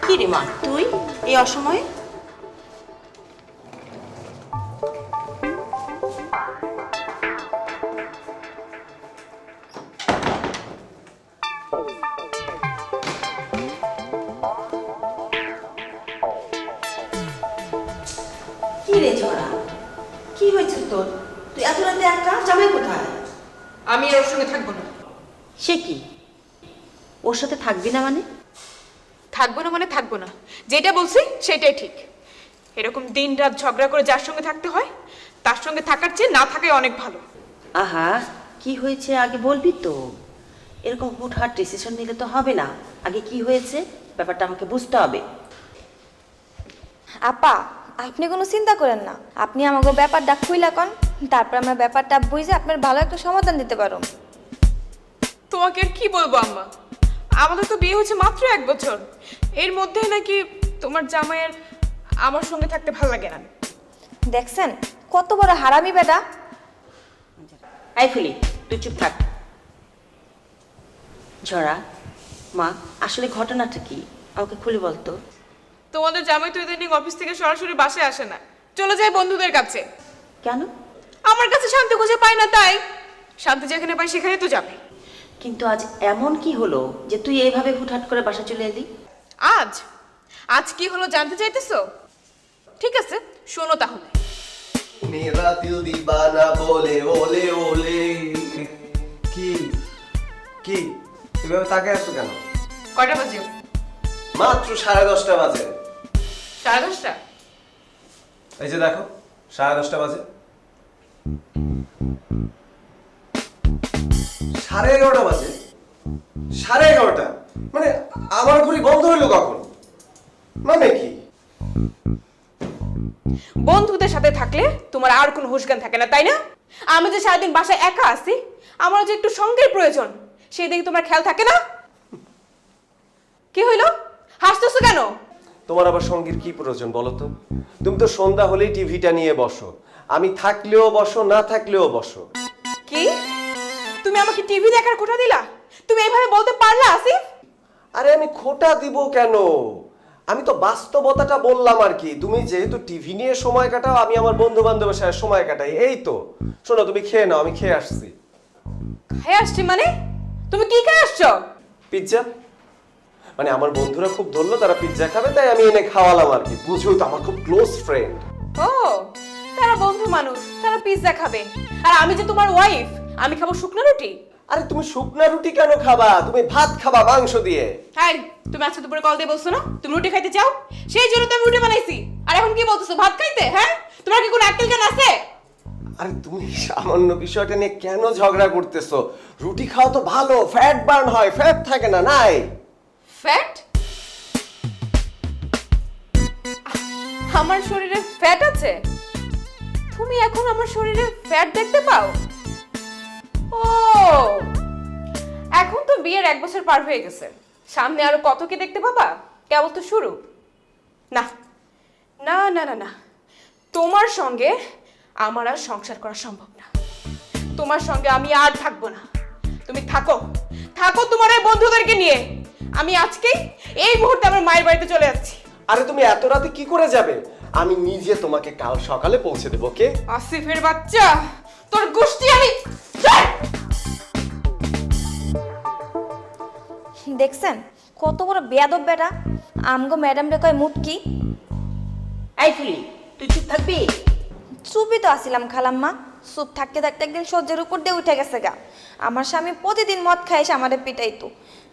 কি রে মা তুই এই অসময়ে? কি রে ঝরা, কি হয়েছে তোর? তুই এত রাতে একা, জামাই কোথায়? আমি ওর সঙ্গে থাকবো না। সে কি, ওর সাথে থাকবি না মানে? থাকবো না মানে থাকবো না, যেটা বলছি সেটাই ঠিক। এরকম দিন রাত ঝগড়া করে যার সঙ্গে থাকতে হয় তার সঙ্গে থাকার চেয়ে না থাকাই অনেক ভালো। আহা, কি হয়েছে আগে বলবি তো? এরকম হুটহাট ডিসিশন নিলে তো হবে না। আগে কি হয়েছে ব্যাপারটা আমাকে বুঝতে হবে। আপা, আপনি কোনো চিন্তা করেন না, আপনি আমাকে ব্যাপারটা খুইলা কন, তারপর আমরা ব্যাপারটা বুঝে আপনার ভালো একটা সমাধান দিতে পারো। তোমাকে আর কি বলবো আম্মা, আমাদের তো বিয়ে হচ্ছে মাত্র 1 বছর, এর মধ্যেই নাকি তোমার জামাইয়ের আমার সঙ্গে থাকতে ভালো লাগে না। দেখছেন কত বড় হারামি বেটা। এই ফুলি, তুই চুপ থাক। ঝরা মা, আসলে ঘটনাটা কি আমাকে খুলে বলতো। তোমাদের জামাই তো ইদানিং অফিস থেকে সরাসরি বাসায় আসে না, চলে যায় বন্ধুদের কাছে। কেন? আমার কাছে শান্তি খুঁজে পায় না, তাই শান্তি যেখানে পাই সেখানে তো যাবে। কিন্তু আজ এমন কি হলো যে তুই এইভাবে হুটহাট করে বাসা চলে এলি? আজ আজ কি হলো জানতে চাইতেছো? ঠিক আছে, শোনো তাহলে। মেরা দিল দিবানা বলে ওলে ওলে। কি কি এভাবে তাকায় আছো কেন? কয়টা বাজে? মাত্র 10:30 বাজে। 10:30? এই যে দেখো 10:30 বাজে। 11:30 বাজে। 11:30 মানে আমার ঘড়ি বন্ধ হইলো কখন? মানে কি? বন্ধুদের সাথে থাকলে তোমার আর কোনো হুঁশ জ্ঞান থাকে না, তাই না? আমি যে সারাদিন বাসায় একা আছি, আমার যে একটু সঙ্গের প্রয়োজন, সেই দিকে তোমার খেয়াল থাকে না? কি হইলো, হাসতেছো কেন? তোমার আবার সঙ্গীর কি প্রয়োজন বলো তো? তুমি তো সন্ধ্যা হলেই টিভিটা নিয়ে বসো, আমি থাকলেও বসো না থাকলেও বসো। কি, তুমি আমাকে টিভি দেখার খোঁটা দিলা? তুমি এইভাবে বলতে পারলা আসিফ? আরে আমি খোটা দিব কেন? আমি তো বাস্তবতাটা বললাম আর কি। তুমি যেহেতু টিভি নিয়ে সময় কাটাও, আমি আমার বন্ধু বান্ধবের সাথে সময় কাটাই, এই তো। শোনো, তুমি খেয়ে নাও, আমি খেয়ে আসছি। খেয়ে আসছি মানে? তুমি কি খেয়ে আসছো? পিৎজা। মানে আমার বন্ধুরা খুব ধরলো, তারা পিৎজা খাবে, তাই আমি এনে খাওয়ালাম আর কি। বুঝোই তো, আমার খুব ক্লোজ ফ্রেন্ড। ও, তারা বন্ধু মানুষ, তারা পিৎজা খাবে, আর আমি যে তোমার ওয়াইফ, আমি খাবো শুকনো রুটি। আরে তুমি শুকনা রুটি কেন খাবা? তুমি ভাত খাবা মাংস দিয়ে। হাই, তুমি আজকে দুপুরে কল দিয়ে বলছো না তুমি রুটি খাইতে চাও, সেই জন্য তো আমি রুটি বানাইছি। আর এখন কি বলতেছো ভাত খাইতে? হ্যাঁ, তোমার কি কোনো আক্কেল জ্ঞান আছে? আরে তুমি সামান্য বিষয়টা নিয়ে কেন ঝগড়া করতেছো? রুটি খাওয়া তো ভালো, ফ্যাট বার্ন হয়, ফ্যাট থাকে না। নাই ফ্যাট? আমার শরীরে ফ্যাট আছে? তুমি এখন আমার শরীরে ফ্যাট দেখতে পাও? ও, এখন তো বিয়ের 1 বছর পার হয়ে গেছে, সামনে আরো কত কি দেখতে পাবা? কেবল তো শুরু। না না না না না, তোমার সঙ্গে আমার আর সংসার করা সম্ভব না। তোমার সঙ্গে আমি আর থাকবো না। তুমি থাকো, থাকো তোমার এই বন্ধুদেরকে নিয়ে। আমি আজকেই এই মুহূর্তে আমার মায়ের বাড়িতে চলে যাচ্ছি। আরে তুমি এত রাতে কি করে যাবে? আমি নিজে তোমাকে কাল সকালে পৌঁছে দেবো। কে? আসিফের বাচ্চা, তোর গোষ্ঠী আমি। দেখছেন কত বড় বেয়াদব বেটা। আমগো ম্যাডাম রে কয় মুটকি। এই ফুলি, তুই চুপ থাকবি? চুপই তো আসিলাম খালাম্মা, চুপ থাকতে থাকতে একদিন সহ্যের উপর দিয়ে উঠে গেছে গা। আমার স্বামী প্রতিদিন মদ খায়, এসে আমাদের পিটাইতো,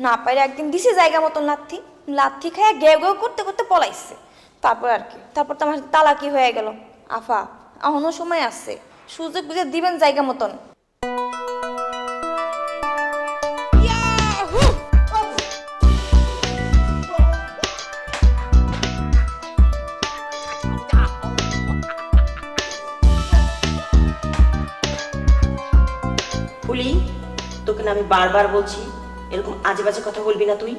না পাইলে একদিন দিছি জায়গা মতন লাথি, লাথি খায় গেউ গেউ করতে করতে পলাইছে। তারপর আর কি, তারপর তো আমার তালাকি হয়ে গেল। আফা, এখনো সময় আছে, সুযোগ বুঝে দিবেন জায়গা মতন। ফুলি, তোকে না আমি বারবার বলছি এরকম আজে বাজে কথা বলবি না। তুই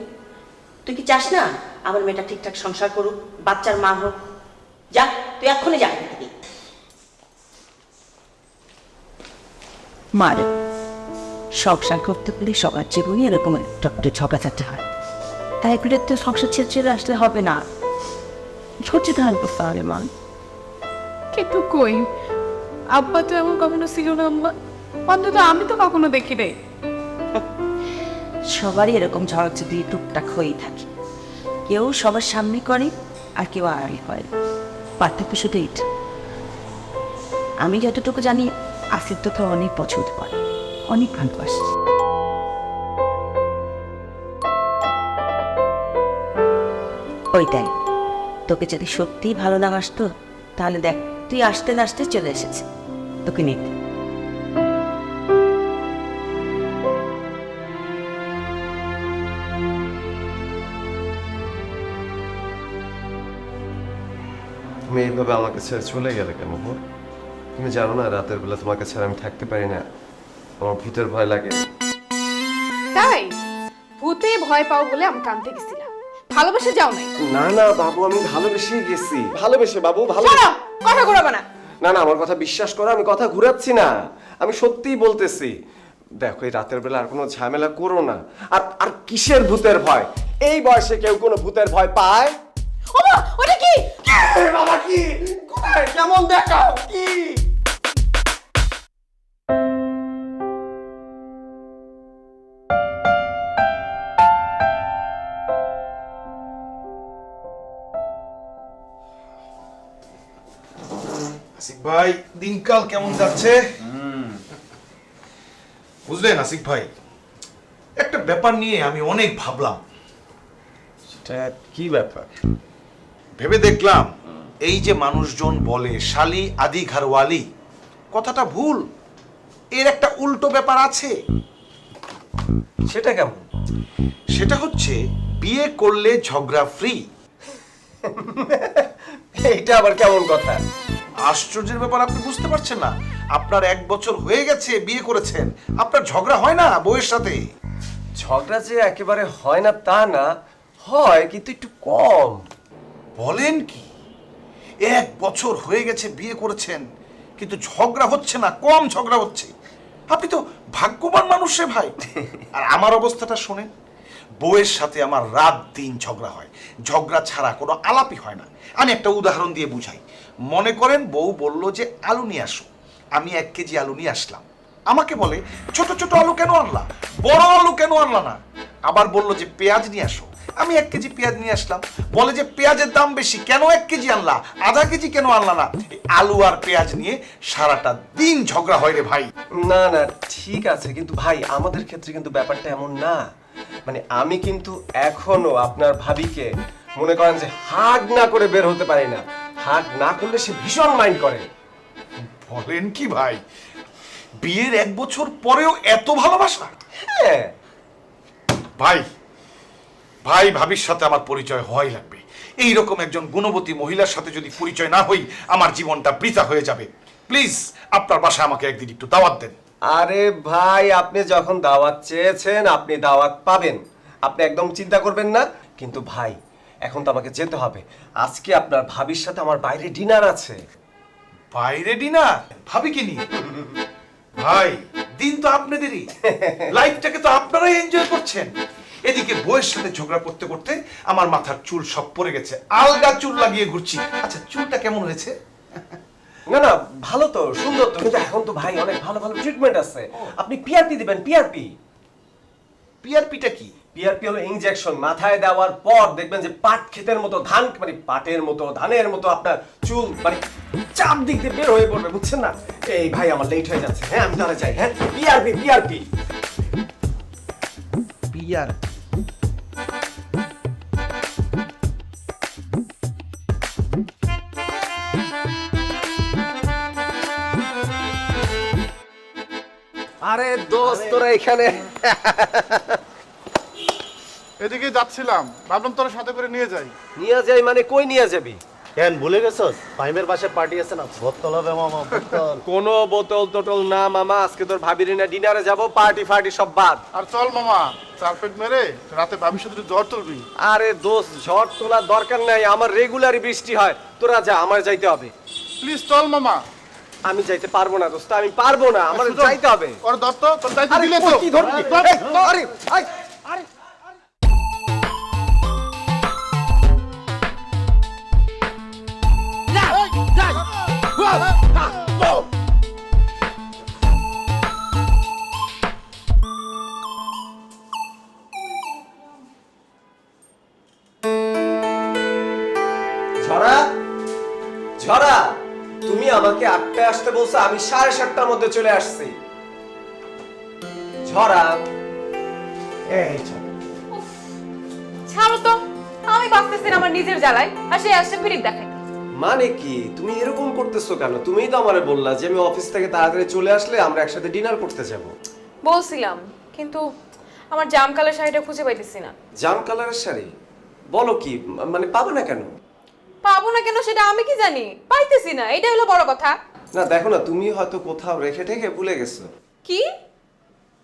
তুই কি চাস না আমার মেয়েটা ঠিকঠাক সংসার করুক, বাচ্চার মা হোক? যা, তুই এক্ষুনি যা। মারে সংসার করতে গেলে সবার জীবনে এরকম একটা ঝগড়াঝাটি হয়, তাই করে তো সংসার ছেড়ে ছেড়ে আসলে হবে না। সহ্য ধারণ করতে হবে মান। কিন্তু কই, আব্বা তো এমন কখনো ছিল না আম্মা, অন্তত আমি তো কখনো দেখি নাই। সবারই এরকম ঝগড়াঝাটি টুকটাক হয়েই থাকে, কেউ সবার সামনে করে আর কেউ আড়ালে করে, পার্থক্য শুধু এটা। আমি যতটুকু জানি আসিফ তোকে অনেক পছন্দ করে, অনেক ভালোবাসে। ওইটাই, তোকে যদি সত্যিই ভালো না বাসতো তাহলে দেখ তুই আসতে না আসতে চলে এসেছে তোকে নিতে। তুমি এইভাবে আমাকে ছেড়ে চলে গেলে কেন বোন? তুমি জানো না রাতের বেলা তোমাকে ছাড়া আমি থাকতে পারি না, আমার ভূতের ভয় লাগে। তাই ভূতে ভয় পাও বলে আমি কাঁদতে গেছিলাম, ভালোবাসা যাও নাই? না না বাবু, আমি ভালোবেসে গেছি। ভালোবেসে বাবু, ভালো। শোনো, কথা ঘুরাবে না। না না, আমার কথা বিশ্বাস করো, আমি কথা ঘুরাচ্ছি না, আমি সত্যিই বলতেছি। দেখো এই রাতের বেলা আর কোনো ঝামেলা করো না। আর আর কিসের ভূতের ভয়? এই বয়সে কেউ কোনো ভূতের ভয় পায়? ওমা, ওটা কি? এ বাবা, কি কোথায় কেমন দেখাও কি? আসিফ ভাই, দিনকাল কেমন যাচ্ছে? বুঝলেন আসিফ ভাই, একটা ব্যাপার নিয়ে আমি অনেক ভাবলাম। সেটা কি ব্যাপার? ভেবে দেখলাম এই যে মানুষজন বলে শালি আদি ঘরওয়ালি, কথাটা ভুল। এর একটা উল্টো ব্যাপার আছে। সেটা কেমন? সেটা হচ্ছে বিয়ে করলে ঝগড়া ফ্রি। এইটা আবার কেমন কথা? আশ্চর্যের ব্যাপার, আপনি বুঝতে পারছেন না? আপনার 1 বছর হয়ে গেছে বিয়ে করেছেন, আপনার ঝগড়া হয় না বউয়ের সাথে? ঝগড়া যে একেবারে হয় না তা না, হয় কিন্তু একটু কম। বলেন কি? 1 বছর হয়ে গেছে বিয়ে করেছেন কিন্তু ঝগড়া হচ্ছে না, কম ঝগড়া হচ্ছে। আপনি তো ভাগ্যবান মানুষ রে ভাই। আর আমার অবস্থাটা শোনেন, বউয়ের সাথে আমার রাত দিন ঝগড়া হয়, ঝগড়া ছাড়া কোনো আলাপই হয় না। আমি একটা উদাহরণ দিয়ে বুঝাই। মনে করেন বউ বলল যে আলু নিয়ে আসো, আমি 1 কেজি আলু নিয়ে আসলাম। আমাকে বলে ছোট ছোট আলু কেন আনলা, বড় আলু কেন আনলা না? আবার বলল যে পেঁয়াজ নিয়ে আসো, আমি 1 কেজি পেঁয়াজ নিয়ে আসলাম। বলে যে পেঁয়াজের দাম বেশি, কেন 1 কেজি আনলা, আধা কেজি কেন আনলা না? আলু আর পেঁয়াজ নিয়ে সারাটা দিন ঝগড়া হয় রে ভাই। না না ঠিক আছে, কিন্তু ভাই আমাদের ক্ষেত্রে কিন্তু ব্যাপারটা এমন না। মানে আমি কিন্তু এখনো আপনার ভাবিকে মনে করেন যে হাগ না করে বের হতে পারি না। হাগ না করলে সে ভীষণ মাইন্ড করে। বলেন কি ভাই, বিয়ের 1 বছর পরেও এত ভালোবাসা? হ্যাঁ ভাই ভাই, ভাবির সাথে আমার পরিচয় হওয়াই লাগবে। এইরকম একজন গুণবতী মহিলার সাথে যদি পরিচয় না হই, আমার জীবনটা বৃথা হয়ে যাবে। প্লিজ আপনার বাসায় আমাকে একদিন একটু দাওয়াত দেন। আরে ভাই, আপনি যখন দাওয়াত চেয়েছেন আপনি দাওয়াত পাবেন, আপনি একদম চিন্তা করবেন না। কিন্তু ভাই এখন তো আমাকে যেতে হবে, আজকে আপনার ভাবির সাথে আমার বাইরে ডিনার আছে। বাইরে ডিনার? ভাবিকে নিয়ে? ভাই দিন তো আপনাদেরই, লাইফটাকে তো আপনারাই এনজয় করছেন। এদিকে বউয়ের সাথে ঝগড়া করতে করতে আমার মাথার চুল সব পড়ে গেছে, আলগা চুল লাগিয়ে ঘুরছি। আচ্ছা চুলটা কেমন হয়েছে? না না ভালো তো, সুন্দর তো, কিন্তু এখন তো ভাই অনেক ভালো ভালো ট্রিটমেন্ট আছে। আপনি পিআরপি দিবেন। পিআরপি পিআরপিটা কি? পিআরপি হলো ইনজেকশন। মাথায় দেওয়ার পর দেখবেন যে পাট ক্ষেতের মতো ধান, মানে পাটের মতো ধানের মতো আপনার চুল মানে চাপ দিক দিয়ে বের হয়ে পড়বে, বুঝছেন না? এই ভাই আমার লেট হয়ে যাচ্ছে, হ্যাঁ আমি তাহলে যাই। হ্যাঁ পিআরপি পিআরপি পিআর আরে দোস্ত তোরা এখানে? এদিকে যাচ্ছিলাম, ভাবলাম তোর সাথে করে নিয়ে যাই। নিয়ে যাই মানে কই নিয়ে যাবি? কেন ভুলে গেছস? ফাইমের বাসায় পার্টি আছে না, বোতল হবে মামা, বোতল। কোনো বোতল টোটল না মামা, আজকে তোর ভাবির না ডিনারে যাব, পার্টি ফার্টি সব বাদ। আর চল মামা, 4 পেট মেরে রাতে ভাবির সাথে জ্বর তুলবি। আরে দোস্ত ঝড় তোলার দরকার নাই, আমার রেগুলারই বৃষ্টি হয়, তোরা যা, আমার যাইতে হবে। প্লিজ চল মামা। আমি যাইতে পারবো না দোস্ত, আমি পারবো না, আমার সুজন, যাইতে হবে। ওর দত্ত তোর যাইতে আরে দিলে তো কি ধরবি? এই, আরে আরে আরে ঝরা, ঝরা, তুমি আমাকে 8টায় আসতে বলছো, আমি 7:30টার মধ্যে চলে আসছি। ঝরা, এই ঝরা। ছাড়ো তো, আমি বাঁচতেছি না আমার নিজের জ্বালায়, আর সে আসছে ফিরিক দেখাই। মানে কি তুমি এরকম করতেছো কেন? তুমিই তো আমারে বললা যে আমি অফিস থেকে তাড়াতাড়ি চলে আসলে আমরা একসাথে ডিনার করতে যাব। বলছিলাম, কিন্তু আমার জাম কালার শাড়িটা খুঁজে পাইতেছি না। জাম কালারের শাড়ি? বলো কি, মানে পাবো না কেন? পাবো না কেন সেটা আমি কি জানি, পাইতেছি না, এটাই হলো বড় কথা। না দেখো না, তুমি হয়তো কোথাও রেখে ঠেকে ভুলে গেছো। কি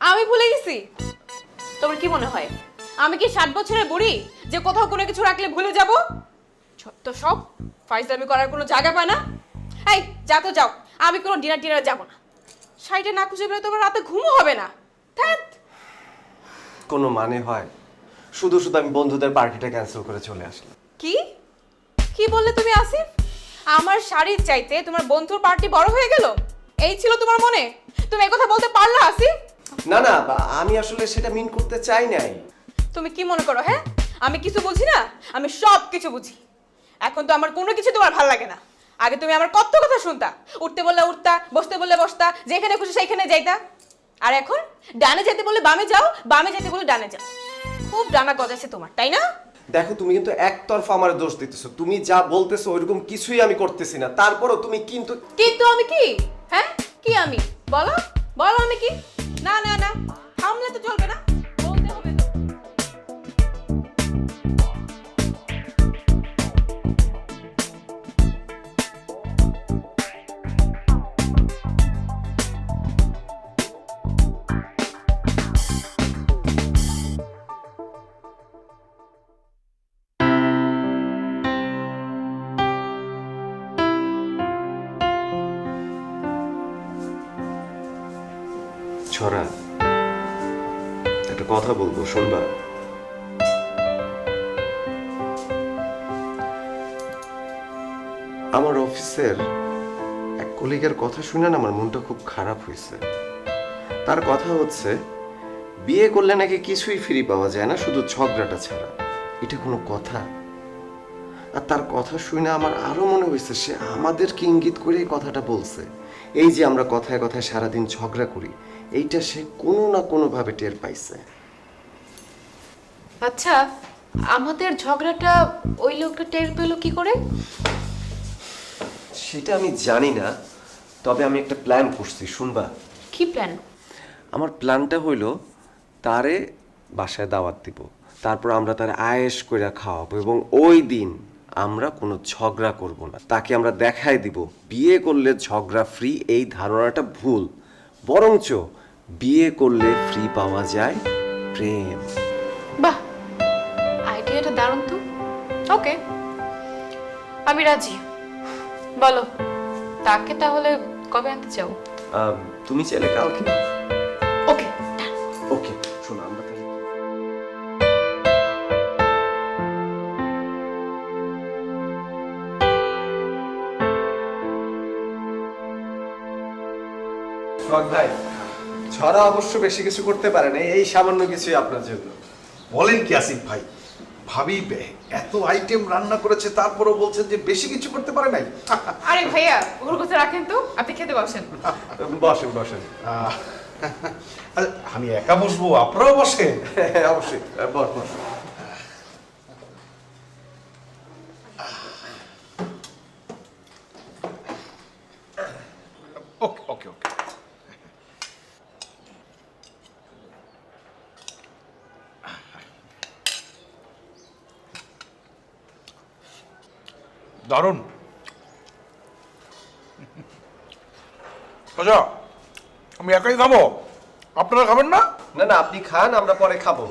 আমি ভুলে গেছি? তোমার কি মনে হয় আমি কি 60 বছরের বুড়ি যে কোথাও কোনো কিছু রাখলে ভুলে যাব? তো সব ফাইজলামি করার কোনো জায়গা পায় না। এই যা তো যাও, আমি কোনো ডিনারে যাব না। শাড়িটা না খুঁজে পেলে তোমার রাতে ঘুমও হবে না। ধ্যাৎ। কোনো মানে হয়? শুধু শুধু আমি বন্ধুদের পার্টিটা ক্যান্সেল করে চলে আসলাম। কি কি বললে তুমি আসিফ? আমার শাড়ির চাইতে তোমার বন্ধুর পার্টি বড় হয়ে গেল, এই ছিল তোমার মনে? তুমি এই কথা বলতে পারলা আসিফ? না না, আমি আসলে সেটা মিন করতে চাই নাই। তুমি কি মনে করো হ্যাঁ আমি কিছু বুঝি না? আমি সব কিছু বুঝি। এখন তো আমার কোনো কিছু তোমার ভালো লাগে না। আগে তুমি আমার কত কথা শুনতা, উঠতে বললে উঠতা, বসতে বললে বসতা, যেখানে খুশি সেইখানে যাইতা। আর এখন ডানে যেতে বললে বামে যাও, বামে যেতে বললে ডানে যাও। খুব ডানা গজাছে তোমার, তাই না? দেখো তুমি কিন্তু একতরফা আমার দোষ দিতেছো। তুমি যা বলতেছো ওইরকম কিছুই আমি করতেছি না, তারপরও তুমি কিন্তু কিন্তু আমি কি? হ্যাঁ কি আমি? বলো বলো আমি কি? না না না, থামলে তো চলবে না, বলতে হবে তো। ছড়া, একটা কথা বলবো, শুনবা? আমার অফিসের এক কলিগের কথা শুনে না আমার মনটা খুব খারাপ হয়েছে। তার কথা হচ্ছে বিয়ে করলে নাকি কিছুই ফ্রি পাওয়া যায় না, শুধু ঝগড়াটা ছাড়া। এটা কোনো কথা? আর তার কথা শুনে আমার আরো মনে হয়েছে সে আমাদেরকে ইঙ্গিত করে এই কথাটা বলছে। এই যে আমরা কথায় কথায় সারাদিন ঝগড়া করি, এইটা সে কোনো না কোনো ভাবে টের পাইছে। আচ্ছা, আমাদের ঝগড়াটা ওই লোকটা টের পেল কি করে? সেটা আমি জানি না, তবে আমি একটা প্ল্যান করছি, শুনবা? কি প্ল্যান? আমার প্ল্যানটা হইলো তারে বাসায় দাওয়াত দিব, তারপর আমরা তারে আয়েশ করে খাওয়াবো এবং ওই দিন আমরা কোনো ঝগড়া করব না। তাকে আমরা দেখাই দিব বিয়ে করলে ঝগড়া ফ্রি এই ধারণাটা ভুল, বরঞ্চ বিয়ে করলে ফ্রি পাওয়া যায় প্রেম। বাহ, আইডিয়াটা দারুণ তো। ওকে, আমি রাজি। বলো তাকে তাহলে কবে আনতে চাও? তুমি চাইলে কালকে। ওকে ওকে, শোনো আমরা তাহলে ভাই, ছড়া অবশ্য বেশি কিছু করতে পারে না, এই সামান্য কিছুই আপনার জন্য। বলেন কি আসিফ ভাই, ভাবি এত আইটেম রান্না করেছে তারপরও বলছেন যে বেশি কিছু করতে পারে নাই। আরে ভাইয়া ওর কথা রাখেন তো, আপনি খেতে বসেন। বসেন বসেন। আরে, আমি একা বসবো, আপনারাও বসেন। অবশ্যই, বস বস। ওকে ওকে ওকে। দারুণ। আচ্ছা, আমি একাই খাবো, আপনারা খাবেন না? না না, আপনি খান, আমরা পরে খাবো।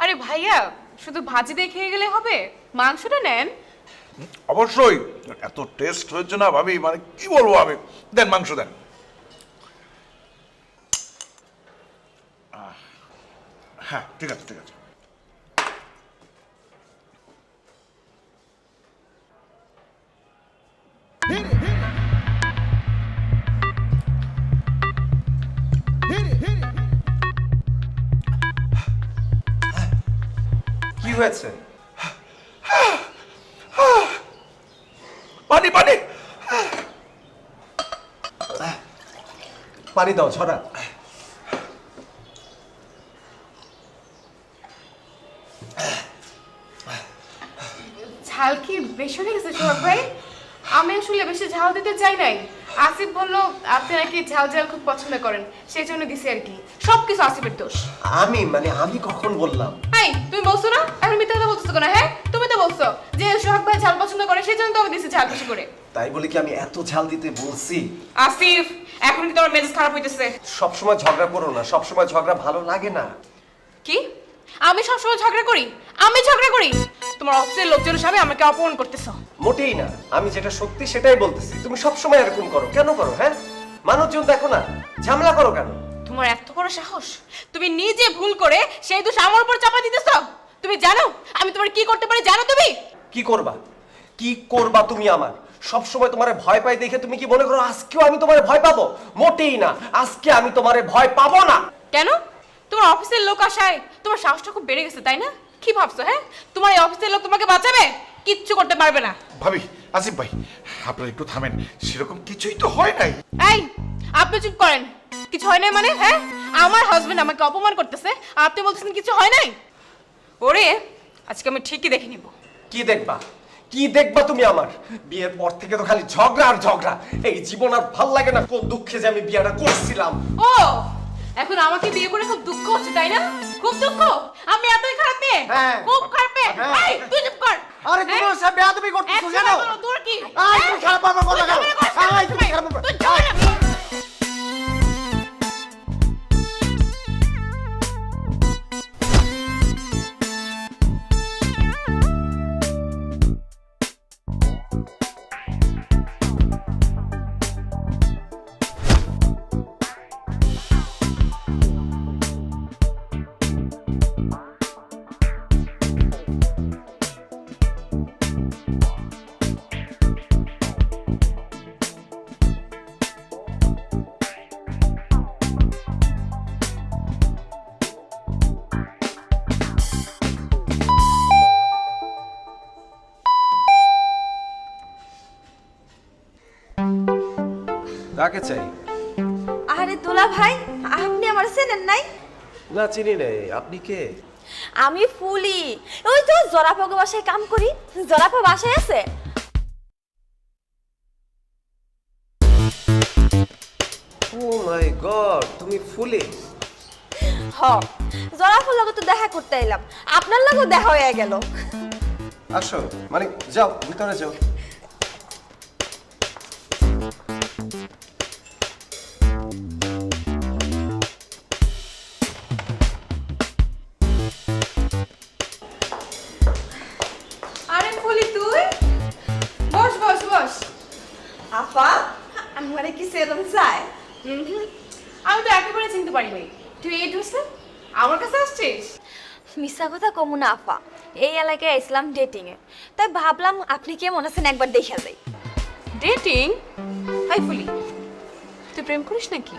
আরে ভাইয়া শুধু ভাজি দিয়ে খেয়ে গেলে হবে? মাংসটা নেন। অবশ্যই এত টেস্ট হয়েছে না ভাবি, মানে কি বলবো আমি। দেন মাংস দেন। হ্যাঁ ঠিক আছে ঠিক আছে। কি হয়েছে? পানি পানি। পানি দাও, ছড়া। ঝাল কি বেশি হয়ে গেছে সোহাগ ভাই? আমি আসলে বেশি ঝাল দিতে চাই নাই। আসিফ বলল আপনি নাকি ঝাল ঝাল খুব পছন্দ করেন, সেই জন্য দিছি আর কি। সবকিছু আসিফের দোষ। আমি কখন বললাম? এই তুমি বলছো না, এখন মিথ্যা কথা বলতেছো কেন? হ্যাঁ তুমি তো বলছো যে সোহাগ ভাই ঝাল পছন্দ করে, সেই জন্য তো আমি দিছি ঝাল বেশি করে। তাই বলে কি আমি এত ঝাল দিতে বলছি? আসিফ এখন কি তোমার মেজাজ খারাপ হইতেছে? সবসময় ঝগড়া করো না, সবসময় ঝগড়া ভালো লাগে না। কি আমি সবসময় ঝগড়া করি? আমি ঝগড়া করি? তোমার অফিসের লোকজনের সামনে আমাকে অপমান করতেছো। মোটেই না, আমি যেটা সত্যি সেটাই বলতেছি। তুমি সবসময় এরকম করো, কেন করো? হ্যাঁ, মানুষজন দেখো না, ঝামেলা করো কেন? তোমার এত বড় সাহস, তুমি নিজে ভুল করে সেই দোষ আমার উপর চাপা দিতেছো। তুমি জানো আমি তোমার কি করতে পারি? জানো তুমি কি করবা? কি করবা তুমি? আমার সবসময় তোমারে ভয় পাই দেখে তুমি কি মনে করো আজকেও আমি তোমারে ভয় পাবো? মোটেই না, আজকে আমি তোমারে ভয় পাবো না। কেন? তোমার অফিসের লোক আসায় তোমার সাহসটা খুব বেড়ে গেছে, তাই না? কি ভাবছো? হ্যাঁ, তোমার এই অফিসের লোক তোমাকে বাঁচাবে? কিচ্ছু করতে পারবে না। ভাবি, আসিফ ভাই আপনারা একটু থামেন, সেরকম কিছুই তো হয় নাই। এই আপনি চুপ করেন। কিছু হয় নাই মানে? হ্যাঁ, আমার হাজবেন্ড আমাকে অপমান করতেছে আর আপনি বলতেছেন কিছু হয় নাই? ওরে আজকে আমি ঠিকই দেখে নিব। কি দেখবা? কি দেখবা তুমি? আমার বিয়ের পর থেকে তো খালি ঝগড়া আর ঝগড়া। এই জীবন আর ভাল লাগে না। কোন দুঃখে যে আমি বিয়েটা করছিলাম। ও এখন আমাকে বিয়ে করে খুব দুঃখ হচ্ছে, তাই না? খুব দুঃখ? আমি এতই খারাপ মেয়ে? হ্যাঁ। খুব খারাপ মেয়ে? হ্যাঁ। এই তুই চুপ কর। আরে তুমি হ্যাঁ? ওর সাথে বেয়াদবি করতেছো একদম কেন? বলো, তোর কি? আয়, তুমি খারাপ আমার কথা কেন? তুই ঝগড়া করছিস আয়, তুমি কেন? খারাপ তুই ঝগড়া করছিস? কাকে চাই? আরে দোলা ভাই, আপনি আমার চেনেন নাই? না, চিনি নাই। আপনি কে? আমি ফুলি, ওই তো জরাফাগো বাসায় কাম করি। জরাফা বাসায় আছে? ও মাই গড, তুমি ফুলে? হ, জরাফার লগে তো দেখা করতে এলাম, আপনার লগেও দেখা হয়ে গেল। আসো, মানে যাও ভিতরে যাও। আরে ফুলি তুই বস বস বস। আপা, আমারে কি সেরম চাই? আমি তো একেবারে চিনতে পারিনি। তুই এই ড্রেসে আমার কাছে আসছিস? মিথ্যা কথা কমু না আপা, এই এলাকায় আইছিলাম ডেটিং এ, তাই ভাবলাম আপনি কেমন আছেন একবার দেখা যাই। ডেটিং? হাই ফুলি, তুই প্রেম করিস নাকি?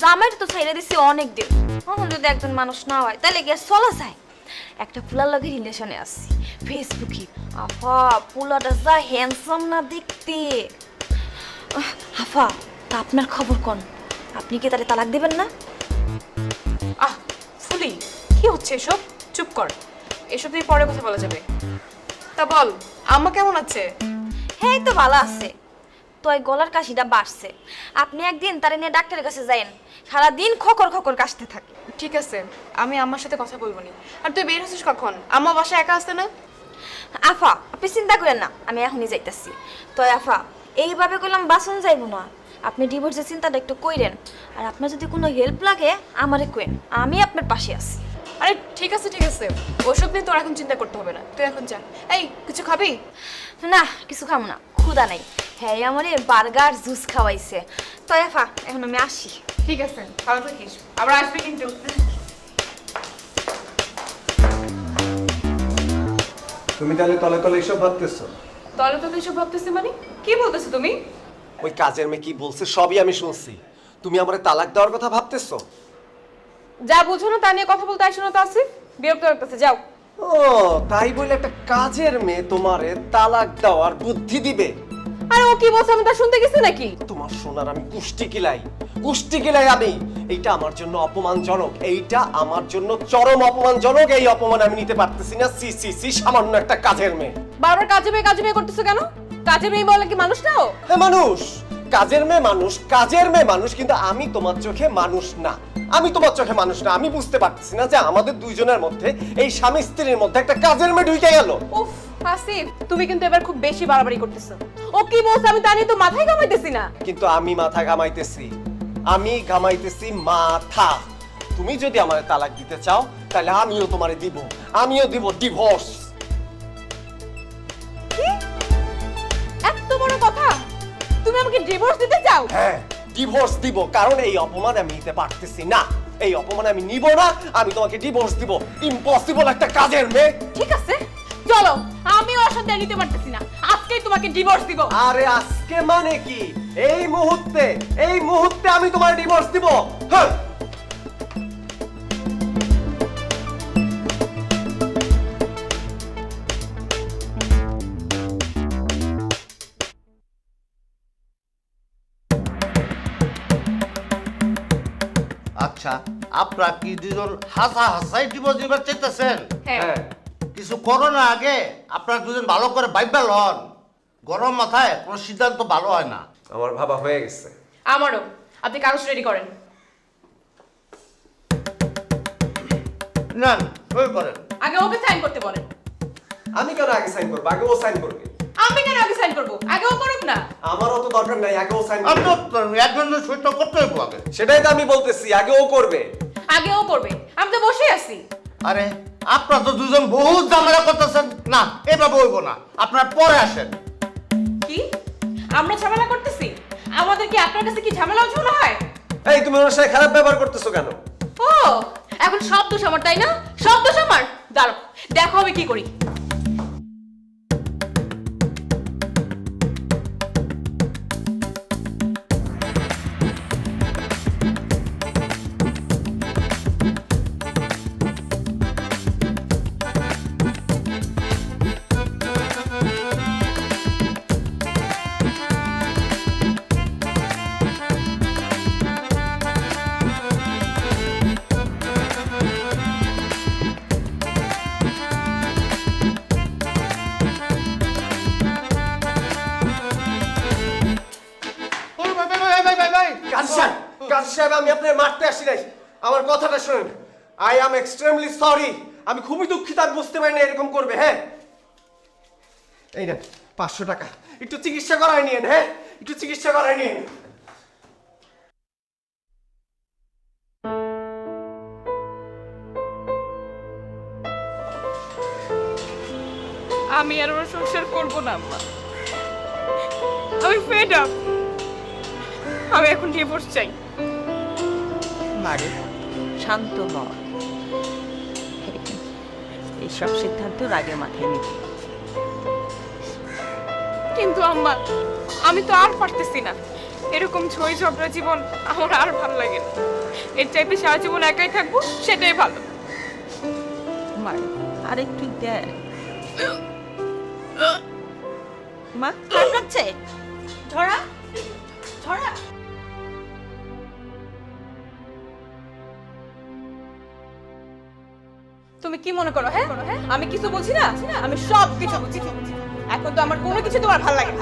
জামাইটা তো ছাইড়া দিছি অনেক দিন, এখন যদি একজন মানুষ না হয় তাহলে কি আর চলা যায়? একটা পুলার লগে রিলেশনে আছি ফেসবুকে। আপা পুলাটা যা হ্যান্ডসাম না দেখতে। আপা তা আপনার খবর কোন? আপনি কি তারে তালাক দিবেন না? আহ ফুলি, কি হচ্ছে এসব? চুপ কর, এসব দিয়ে পরে কথা বলা যাবে। তা বল, আম্মা কেমন আছে? হ্যাঁ তো ভালো আছে, তো এই গলার কাশিটা বাড়ছে। আপনি একদিন তারে নিয়ে ডাক্তারের কাছে যাইন, সারাদিন খকর খকর কাশতে থাকে। ঠিক আছে, আমি আম্মার সাথে কথা বলবো নি। আর তুই বের হচ্ছিস কখন? আম্মা বাসায় একা আসতে না? আফা আপনি চিন্তা করেন না, আমি এখনই যাইতাছি। তো আফা এইভাবে করলাম বাসন যাইব না, আপনি ডিভোর্সের চিন্তাটা একটু কইরেন। আর আপনার যদি কোনো হেল্প লাগে আমারে কইন, আমি আপনার পাশে আছি। আরে ঠিক আছে ওসব নিয়ে তোর এখন চিন্তা করতে হবে না, তুই এখন যা। এই কিছু খাবি? না কিছু খাবো না, ক্ষুধা নাই। হ্যাঁ আমারে বার্গার জুস খাওয়াইছে। তো এফা এখন আমি আসি। ঠিক আছে, ভালো থাকিস, আবার আসবি কিন্তু। তুমি তাহলে তলে তলে এসব ভাবতেছো? তলে তলে এসব ভাবতেছি মানে কি বলতেছো তুমি? ওই কাজের মেয়ে কি বলছে সবই আমি শুনছি। তুমি আমারে তালাক দেওয়ার কথা ভাবতেছো? যা বুঝো না তা নিয়ে কথা বলতে আসো না তো আসিফ, বিরক্ত লাগতেছে, যাও। ও তাই বলে একটা কাজের মেয়ে তোমারে তালাক দেওয়ার বুদ্ধি দিবে? আরে ও কি বলছে আমি তা শুনতে গেছি নাকি? তোমার সোনার আমি কুষ্টি কিলাই আমি। এইটা আমার জন্য অপমানজনক, এইটা আমার জন্য চরম অপমানজনক। এই অপমান আমি নিতে পারতেছি না। সি সি সি, সামান্য একটা কাজের মেয়ে। বারবার কাজে মেয়ে করতেছো কেন? কাজে মেয়ে বলে কি মানুষ নাও? হ্যাঁ মানুষ, কাজের মেয়ে মানুষ, কিন্তু আমি তোমার চোখে মানুষ না। আমি বুঝতে পারতেছি না যে আমাদের দুইজনের মধ্যে, এই স্বামী স্ত্রীর মধ্যে একটা কাজের মেয়ে ঢুকে গেল। উফ আসিফ, তুমি কিন্তু এবার খুব বেশি বাড়াবাড়ি করতেছো। ও কি বলছে আমি তা নিয়ে তো মাথায় ঘামাইতেছি না। কিন্তু আমি মাথা ঘামাইতেছি মাথা। তুমি যদি আমারে তালাক দিতে চাও তাহলে আমিও তোমারে দিব, ডিভোর্স। কি এত বড় কথা? তুমি আমাকে ডিভোর্স দিতে চাও? হ্যাঁ ডিভোর্স দিব, কারণ এই অপমান আমি নিতে পারতেছি না। এই অপমান আমি নিব না, আমি তোমাকে ডিভোর্স দিব। ইম্পসিবল একটা কাজের মেয়ে। ঠিক আছে চলো, আমি ওর সাথে নিতে পারতেছি না, আজকেই তোমাকে ডিভোর্স দিব। আরে আজকে মানে কি? এই মুহূর্তে আমি তোমার ডিভোর্স দিব। হ্যাঁ আচ্ছা, আপনারা কি দুজন হাসাই ডিভোর্স দিবার চাইতেছেন? হ্যাঁ কিছু করো না আগে, আপনারা দুজন ভালো করে বাইবেল হন। গরম মাথায় কোনো সিদ্ধান্ত ভালো হয় না। আমার ভাবা হয়ে গেছে। আমারও। আপনি কাগজ রেডি করেন। না সই করেন। আগে ওকে সাইন করতে বলেন। আমি কেন আগে সাইন করবো? আগে ও সাইন করবে। আমি কেন আগে সাইন করব? আগে ও করুক না। আমার অত দরকার নাই, আগে ও সাইন আপনি করবে। একজন সই তো করতে হইব আগে। সেটাই তো আমি বলতেছি, আগে ও করবে। আগে ও করবে, আমি তো বসে আছি। আরে আপনারা তো দুজন বহুত ঝামেলা করতেছেন। না এভাবে হইব না, আপনারা পরে আসেন। কি আমরা ঝামেলা করতেছি? আমাদের কি আপনার কাছে কি ঝামেলা ঝামেলা হয়? এই তুমি ওর সাথে খারাপ ব্যবহার করতেছো কেন? ও এখন সব দোষ আমার, তাই না? সব দোষ আমার। দাঁড়াও দেখো আমি কি করি। কাজী সাহেব, আমি আপনার মারতে আসি নাই, আমার কথাটা শুনেন। I am extremely sorry. আমি খুবই দুঃখিত, আমি বুঝতে পারি না এরকম করবে। হ্যাঁ এই না 500 টাকা, একটু চিকিৎসা করায় নিয়েন। হ্যাঁ একটু চিকিৎসা করায় নিয়েন। আমি আর ওর সংসার করব না আম্মা, আমি ফেড আপ। আমি এখন ডিভোর্স চাই। মারে শান্ত হ। এইসব সিদ্ধান্ত রাগের মাথায় নিতে। কিন্তু আম্মা আমি তো আর পারতেছি না, এরকম ঝই ঝগড়া জীবন আমার আর ভালো লাগে না। এর চাইতে সারা জীবন একাই থাকবো, সেটাই ভালো। মারে আরেকটু দেখ। মা কার কাছে ধরা ধরা। তুমি কি মনে করো? হ্যাঁ আমি কিছু বলছি না? আমি সব কিছু বুঝি। এখন তো আমার কোনো কিছু তোমার ভালো লাগে।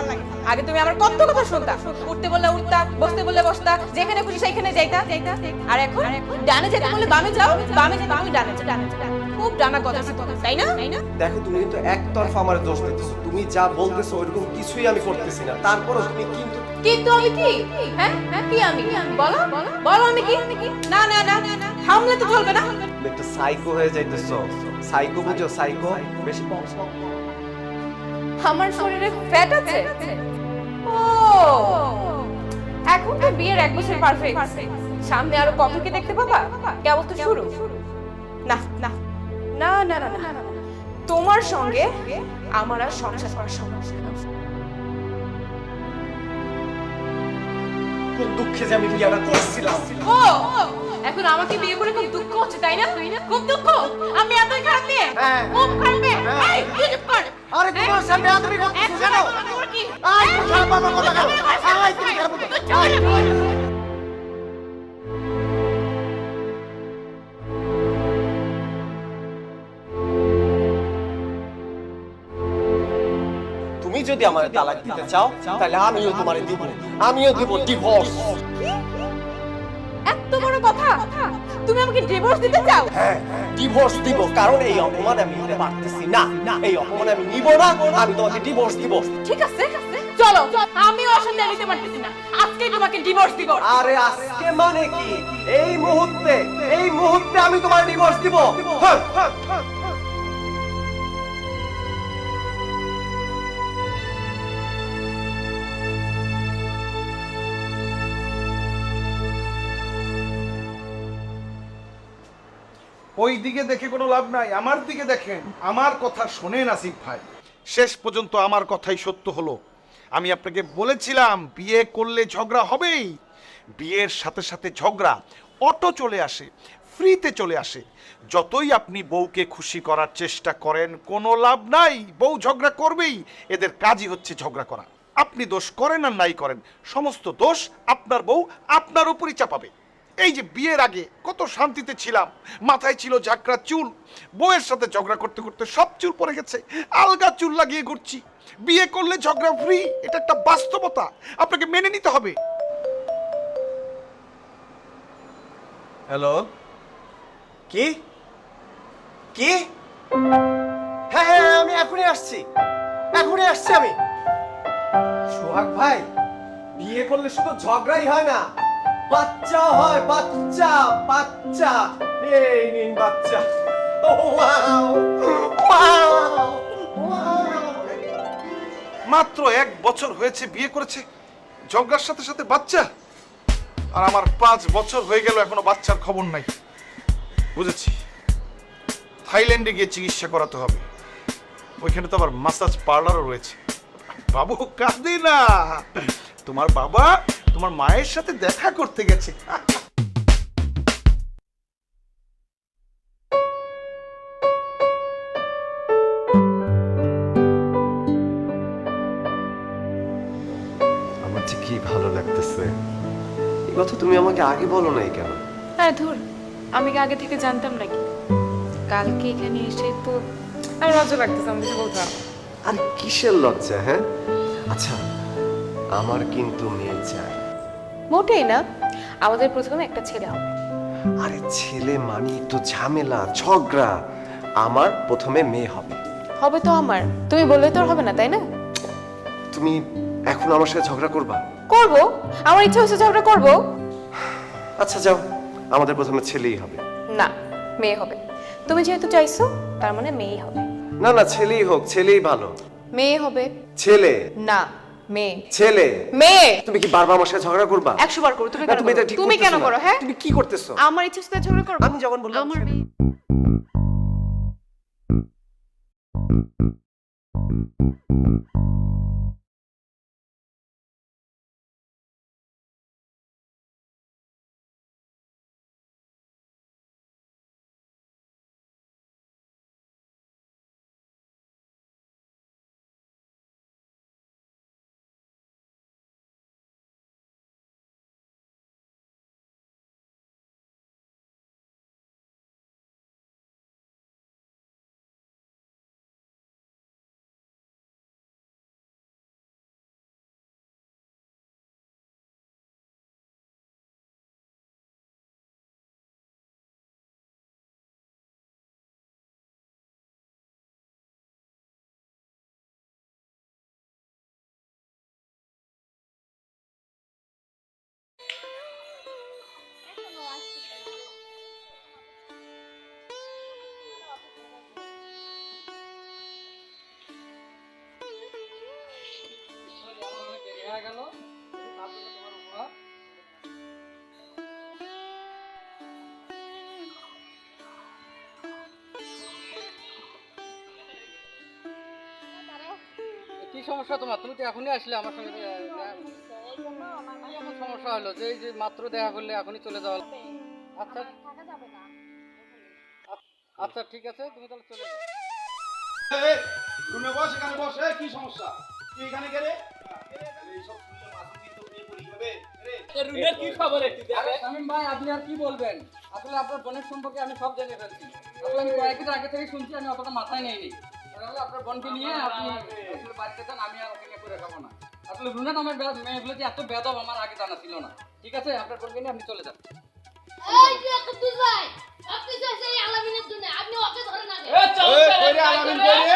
আগে তুমি আমার কত কথা শুনতা, উঠতে বললে উঠতা, বসতে বললে বসতা, যেখানে খুশি সেইখানে যাইতা। আর এখন ডানে যেতে বললে বামে যাও, বামে যেতে তুমি ডানে যাও। খুব ডানা কথা তাই না? দেখো তুমি কিন্তু একতরফা আমার দোষ দিতেছো। তুমি যা বলতেছো ওইরকম কিছুই আমি করতেছি না, তারপরও তুমি কিন্তু কিন্তু আমি কি? হ্যাঁ কি আমি? বলো বলো আমি কি? না না না থামলে তো চলবে না। একটু সাইকো হয়ে যাইতেছো। সাইকো বুঝো? সাইকো বেশি আমার শরীরে ফ্যাট আছে। ও এখন তো বিয়ের 1 বছর পারফেক্ট। সামনে আরো কত কি দেখতে পাবা? কেবল তো শুরু। না না না না না না তোমার সঙ্গে আমার আর সংসার করা সম্ভব না। কোন দুঃখে যে আমি বিয়েটা করছিলাম। ও এখন আমাকে বিয়ে করে খুব দুঃখ হচ্ছে তাই না? খুব দুঃখ? আমি এতই খারাপ মেয়ে? খুব খারাপ মেয়ে? এই তুই চুপ কর। আরে তোমার সামনে তুমি করতেছো কেন? তোমার কি? আয় তুমি খারাপ বাবা কথা কেন? আয় তুমি খারাপ কথা। তুমি যদি আমার তালাক দিতে চাও তাহলে আমিও তোমারে দিব। আমিও দিব ডিভোর্স। এত বড় কথা? তুমি আমাকে ডিভোর্স দিতে চাও? হ্যাঁ ডিভোর্স দিব, কারণ এই অপমান আমি নিতে পারতেছি না। এই অপমান আমি নিব না, আমি তোমাকে ডিভোর্স দিব। ঠিক আছে চলো, আমি ওর সাথে আর নিতে পারতেছি না, আজকেই তোমাকে ডিভোর্স দিব। আরে আজকে মানে কি? এই মুহূর্তে আমি তোমার ডিভোর্স দিব। হ্যাঁ, হ্যাঁ, হ্যাঁ। ওই দিকে দেখে কোনো লাভ নাই, আমার দিকে দেখেন। আমার কথা শোনেন আসিফ ভাই, শেষ পর্যন্ত আমার কথাই সত্য হলো। আমি আপনাকে বলেছিলাম বিয়ে করলে ঝগড়া হবেই। বিয়ের সাথে সাথে ঝগড়া অটো চলে আসে, ফ্রিতে চলে আসে। যতই আপনি বউকে খুশি করার চেষ্টা করেন কোনো লাভ নাই, বউ ঝগড়া করবেই। এদের কাজই হচ্ছে ঝগড়া করা। আপনি দোষ করেন আর নাই করেন, সমস্ত দোষ আপনার বউ আপনার উপরই চাপাবে। এই যে বিয়ের আগে কত শান্তিতে ছিলাম, মাথায় ছিল ঝাঁকড়া চুল, বউয়ের সাথে ঝগড়া করতে করতে সব চুল পড়ে গেছে, আলগা চুল লাগিয়ে ঘুরছি। বিয়ে করলে ঝগড়া ফ্রি, এটা একটা বাস্তবতা, আপনাকে মেনে নিতে হবে। হ্যালো, কি কি? হ্যাঁ হ্যাঁ আমি এখনই আসছি আমি। সোহাগ ভাই, বিয়ে করলে শুধু ঝগড়াই হয় না, বাচ্চা হয়, বাচ্চা বাচ্চা। এই নিন বাচ্চা। Wow wow wow. মাত্র 1 বছর হয়েছে বিয়ে করেছে, ঝগড়ার সাথে সাথে বাচ্চা। আর আমার 5 বছর হয়ে গেল এখনো বাচ্চার খবর নাই। বুঝেছি, থাইল্যান্ডে গিয়ে চিকিৎসা করাতে হবে। ওইখানে তো আবার মাসাজ পার্লারও রয়েছে। বাবু কাঁদে না, তোমার বাবা তোমার মায়ের সাথে দেখা করতে গেছে। আমার যে কি ভালো লাগতেছে। এই কথা তুমি আমাকে আগে বলো নাই কেন? হ্যাঁ ধুর, আমি কি আগে থেকে জানতাম নাকি? কালকে এখানে এসে তো আর লজ্জা লাগতেছে, আমি কিছু বলতাম। আর কিসের লজ্জা? হ্যাঁ আচ্ছা, আমার কিন্তু মেয়ে চাই। মোটেই না, আমাদের প্রথমে একটা ছেলে হবে। আরে ছেলে মানি তো ঝামেলা, ঝগড়া। আমার প্রথমে মেয়ে হবে। হবে তো আমার, তুমি বললে তো আর হবে না, তাই না? তুমি এখন আমার সাথে ঝগড়া করবা? করবো, আমার ইচ্ছা হচ্ছে ঝগড়া করবো। আচ্ছা যাও, আমাদের প্রথমে ছেলেই হবে। না, মেয়ে হবে। তুমি যেহেতু চাইছো তার মানে মেয়েই হবে। না না, ছেলেই হোক, ছেলেই ভালো। মেয়ে হবে। ছেলে না, মেয়ে। ছেলে। মেয়ে। তুমি কি বারবার আমার সাথে ঝগড়া করবা? 100 বার করো। তুমি না, কেন তুমি এটা করো? ঠিক তুমি কেন করতেছো না। করো? হ্যাঁ, তুমি কি করতেছো? আমার ইচ্ছা হচ্ছে ঝগড়া করবো। আমি যখন বললাম আমার ছেলে। কি সমস্যা তোমার? তুমি তো এখনই আসলে আমার সঙ্গে এমন সমস্যা হলো যে এই যে মাত্র দেখা করলে এখনই চলে যাওয়া। আচ্ছা আচ্ছা ঠিক আছে, তুমি তাহলে চলে যাও। রুমে বস, এখানে বস। কি সমস্যা? তুই এখানে কে রে? এইসব শুনলে মাথা কিন্তু নিয়ে পড়ি হবে রে। রুমের কি খবর একটু দেখে? শামীম ভাই, আপনি আর কি বলবেন? আসলে আপনার বোনের সম্পর্কে আমি সব জেনে ফেলছি। আসলে আমি কয়েকদিন আগে থেকে শুনছি, আমি অতটা মাথায় নেইনি। তাহলে আপনার বোনকে নিয়ে আপনি আসলে বাড়িতে যান, আমি আর ওকে নিয়ে করে খাবো না। আসলে রুনা নামের মেয়েগুলো যে এত বেদব আমার আগে জানা ছিল না। ঠিক আছে, আপনার বোনকে নিয়ে আপনি চলে যান। এই যে কুদ্দুস ভাই, আপনি তো সেই আলামিনের জন্য আপনি ওকে ধরে না। এই কইরে আলামিন কইরে।